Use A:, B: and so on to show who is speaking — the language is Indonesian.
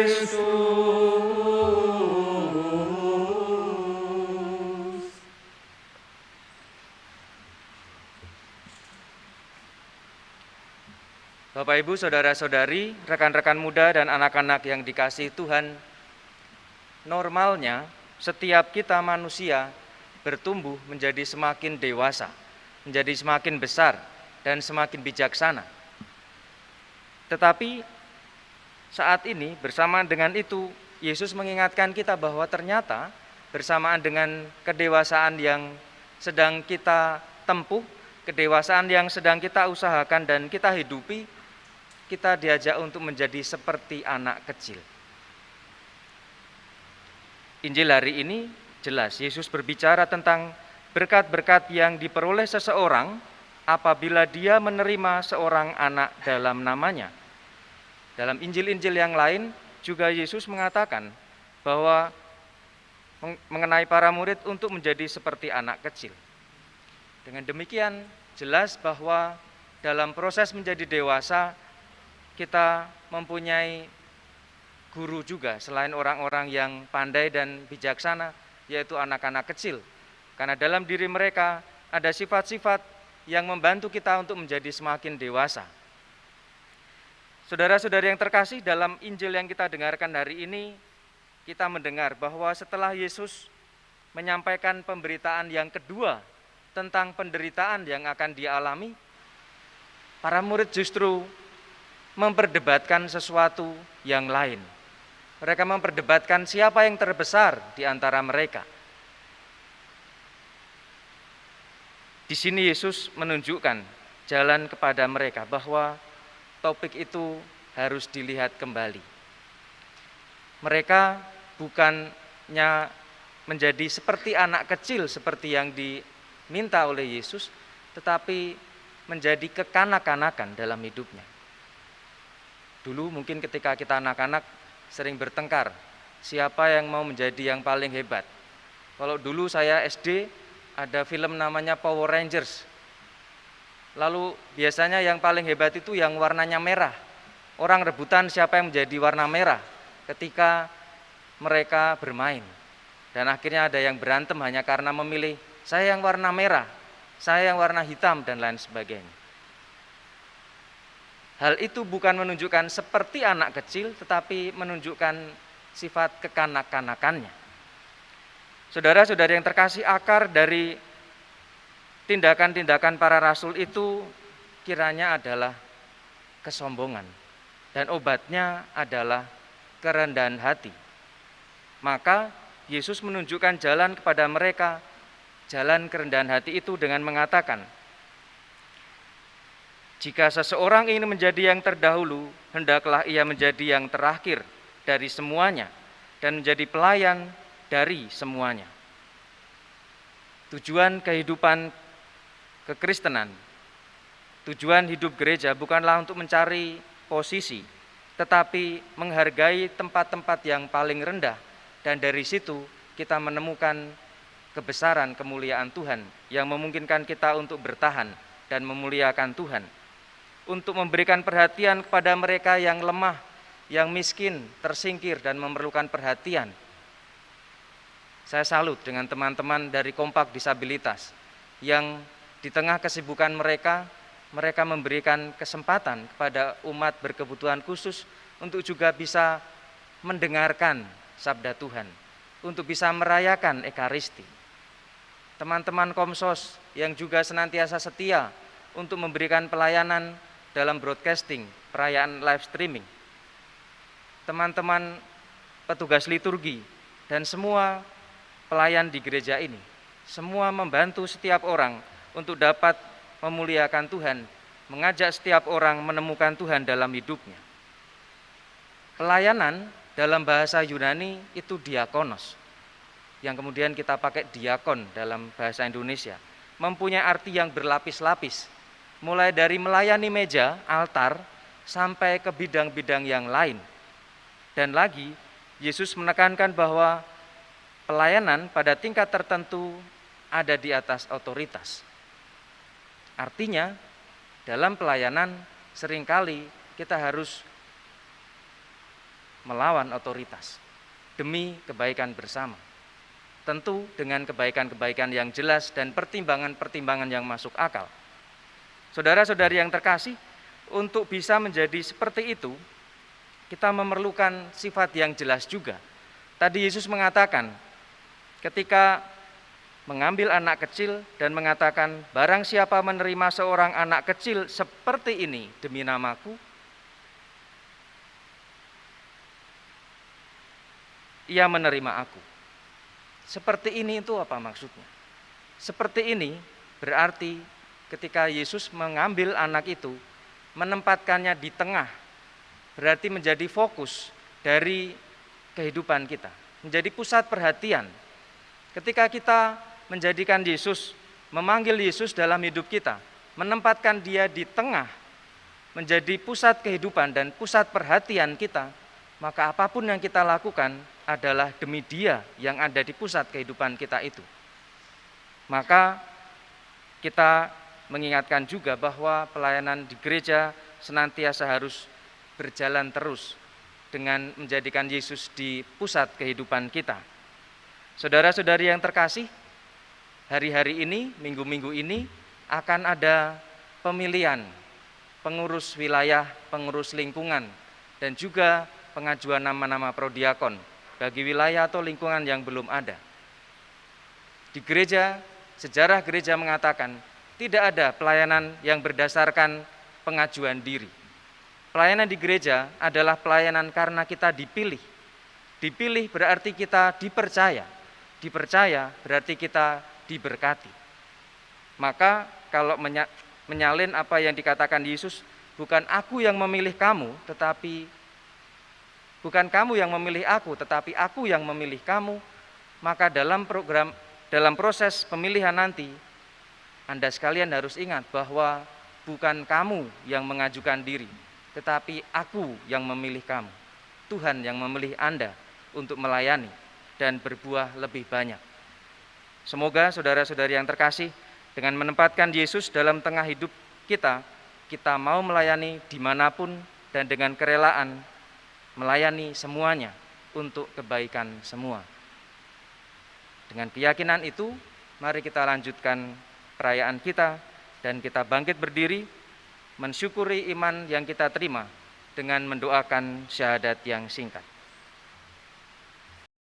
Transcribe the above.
A: Bapak, Ibu, saudara-saudari, rekan-rekan muda dan anak-anak yang dikasihi Tuhan, normalnya setiap kita manusia bertumbuh menjadi semakin dewasa, menjadi semakin besar dan semakin bijaksana. Tetapi saat ini bersamaan dengan itu, Yesus mengingatkan kita bahwa ternyata bersamaan dengan kedewasaan yang sedang kita tempuh, kedewasaan yang sedang kita usahakan dan kita hidupi, kita diajak untuk menjadi seperti anak kecil. Injil hari ini jelas Yesus berbicara tentang berkat-berkat yang diperoleh seseorang apabila dia menerima seorang anak dalam namanya. Dalam Injil-Injil yang lain juga Yesus mengatakan bahwa mengenai para murid untuk menjadi seperti anak kecil. Dengan demikian jelas bahwa dalam proses menjadi dewasa kita mempunyai guru juga selain orang-orang yang pandai dan bijaksana, yaitu anak-anak kecil. Karena dalam diri mereka ada sifat-sifat yang membantu kita untuk menjadi semakin dewasa. Saudara-saudari yang terkasih, dalam Injil yang kita dengarkan hari ini, kita mendengar bahwa setelah Yesus menyampaikan pemberitaan yang kedua tentang penderitaan yang akan dialami, para murid justru memperdebatkan sesuatu yang lain. Mereka memperdebatkan siapa yang terbesar di antara mereka. Di sini Yesus menunjukkan jalan kepada mereka bahwa topik itu harus dilihat kembali. Mereka bukannya menjadi seperti anak kecil seperti yang diminta oleh Yesus, tetapi menjadi kekanak-kanakan dalam hidupnya. Dulu mungkin ketika kita anak-anak sering bertengkar, siapa yang mau menjadi yang paling hebat. Kalau dulu saya SD, ada film namanya Power Rangers. Lalu biasanya yang paling hebat itu yang warnanya merah. Orang rebutan siapa yang menjadi warna merah ketika mereka bermain. Dan akhirnya ada yang berantem hanya karena memilih, saya yang warna merah, saya yang warna hitam, dan lain sebagainya. Hal itu bukan menunjukkan seperti anak kecil, tetapi menunjukkan sifat kekanak-kanakannya. Saudara-saudari yang terkasih, akar dari tindakan-tindakan para rasul itu kiranya adalah kesombongan, dan obatnya adalah kerendahan hati. Maka Yesus menunjukkan jalan kepada mereka, jalan kerendahan hati itu dengan mengatakan, jika seseorang ingin menjadi yang terdahulu, hendaklah ia menjadi yang terakhir dari semuanya dan menjadi pelayan dari semuanya. Tujuan kehidupan kekristenan, tujuan hidup gereja bukanlah untuk mencari posisi, tetapi menghargai tempat-tempat yang paling rendah, dan dari situ kita menemukan kebesaran kemuliaan Tuhan yang memungkinkan kita untuk bertahan dan memuliakan Tuhan. Untuk memberikan perhatian kepada mereka yang lemah, yang miskin, tersingkir, dan memerlukan perhatian. Saya salut dengan teman-teman dari Kompak Disabilitas yang di tengah kesibukan mereka memberikan kesempatan kepada umat berkebutuhan khusus untuk juga bisa mendengarkan sabda Tuhan, untuk bisa merayakan Ekaristi. Teman-teman Komsos yang juga senantiasa setia untuk memberikan pelayanan dalam broadcasting, perayaan live streaming. Teman-teman petugas liturgi dan semua pelayan di gereja ini, semua membantu setiap orang untuk dapat memuliakan Tuhan, mengajak setiap orang menemukan Tuhan dalam hidupnya. Pelayanan dalam bahasa Yunani itu diakonos, yang kemudian kita pakai diakon dalam bahasa Indonesia, mempunyai arti yang berlapis-lapis, mulai dari melayani meja, altar, sampai ke bidang-bidang yang lain. Dan lagi, Yesus menekankan bahwa pelayanan pada tingkat tertentu ada di atas otoritas. Artinya, dalam pelayanan seringkali kita harus melawan otoritas demi kebaikan bersama. Tentu dengan kebaikan-kebaikan yang jelas dan pertimbangan-pertimbangan yang masuk akal. Saudara-saudari yang terkasih, untuk bisa menjadi seperti itu, kita memerlukan sifat yang jelas juga. Tadi Yesus mengatakan, ketika mengambil anak kecil dan mengatakan, barang siapa menerima seorang anak kecil seperti ini demi namaku, ia menerima aku. Seperti ini itu apa maksudnya? Seperti ini berarti ketika Yesus mengambil anak itu, menempatkannya di tengah, berarti menjadi fokus dari kehidupan kita, menjadi pusat perhatian. Ketika kita menjadikan Yesus, memanggil Yesus dalam hidup kita, menempatkan dia di tengah, menjadi pusat kehidupan dan pusat perhatian kita, maka apapun yang kita lakukan adalah demi dia yang ada di pusat kehidupan kita itu. Maka kita mengingatkan juga bahwa pelayanan di gereja senantiasa harus berjalan terus dengan menjadikan Yesus di pusat kehidupan kita. Saudara-saudari yang terkasih, hari-hari ini, minggu-minggu ini akan ada pemilihan pengurus wilayah, pengurus lingkungan, dan juga pengajuan nama-nama prodiakon bagi wilayah atau lingkungan yang belum ada. Di gereja, sejarah gereja mengatakan tidak ada pelayanan yang berdasarkan pengajuan diri. Pelayanan di gereja adalah pelayanan karena kita dipilih. Dipilih berarti kita dipercaya. Dipercaya berarti kita diberkati. Maka kalau menyalin apa yang dikatakan Yesus, bukan aku yang memilih kamu, tetapi bukan kamu yang memilih aku, tetapi aku yang memilih kamu, maka dalam proses pemilihan nanti, Anda sekalian harus ingat bahwa bukan kamu yang mengajukan diri, tetapi aku yang memilih kamu. Tuhan yang memilih Anda untuk melayani dan berbuah lebih banyak. Semoga saudara-saudari yang terkasih, dengan menempatkan Yesus dalam tengah hidup kita, kita mau melayani dimanapun dan dengan kerelaan melayani semuanya untuk kebaikan semua. Dengan keyakinan itu, mari kita lanjutkan perayaan kita dan kita bangkit berdiri, mensyukuri iman yang kita terima dengan mendoakan syahadat yang singkat.